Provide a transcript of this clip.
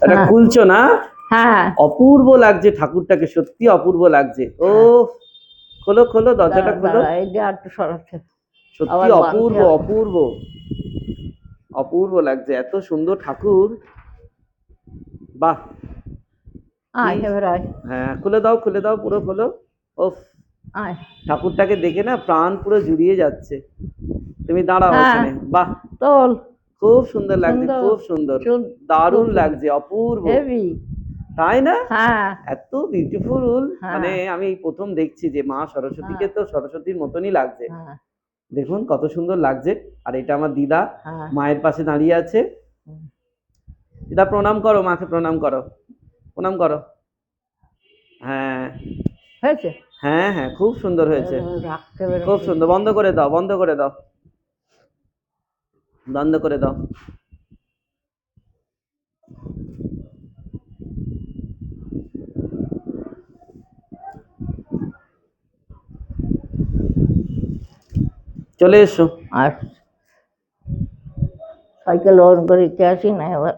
এটা খুলছো না? হ্যাঁ অপূর্ব লাগছে ঠাকুরটাকে, সত্যি অপূর্ব লাগছে। ও খোলো খোলো, দরজাটা খোলো। এই যে একটু সরাচ্ছে, সত্যি অপূর্ব অপূর্ব অপূর্ব লাগছে, এত সুন্দর ঠাকুর। বাহ, হ্যাঁ খুলে দাও খুলে দাও, পুরো খোলো। ওফ, ঠাকুরটাকে দেখে না প্রাণ পুরো জুড়িয়ে যাচ্ছে। তুমি দাঁড়াও এখানে। বাহ, তোল, খুব সুন্দর লাগছে, খুব সুন্দর, দারুণ লাগছে, অপূর্ব, তাই না? এত বিউটিফুল। মানে আমি প্রথম দেখছি যে মা সরস্বতীকে তো সরস্বতীর মতনই লাগছে। দেখুন কত সুন্দর লাগছে। আর এটা আমার দিদা মায়ের পাশে দাঁড়িয়ে আছে। দিদা প্রণাম করো, মাকে প্রণাম করো, প্রণাম করো। হ্যাঁ হয়েছে, হ্যাঁ হ্যাঁ, খুব সুন্দর হয়েছে, খুব সুন্দর। বন্ধ করে দাও, বন্ধ করে দাও, বন্ধ করে দাও। চলে এসো। আর সাইকেল অন করে আসি না এবার।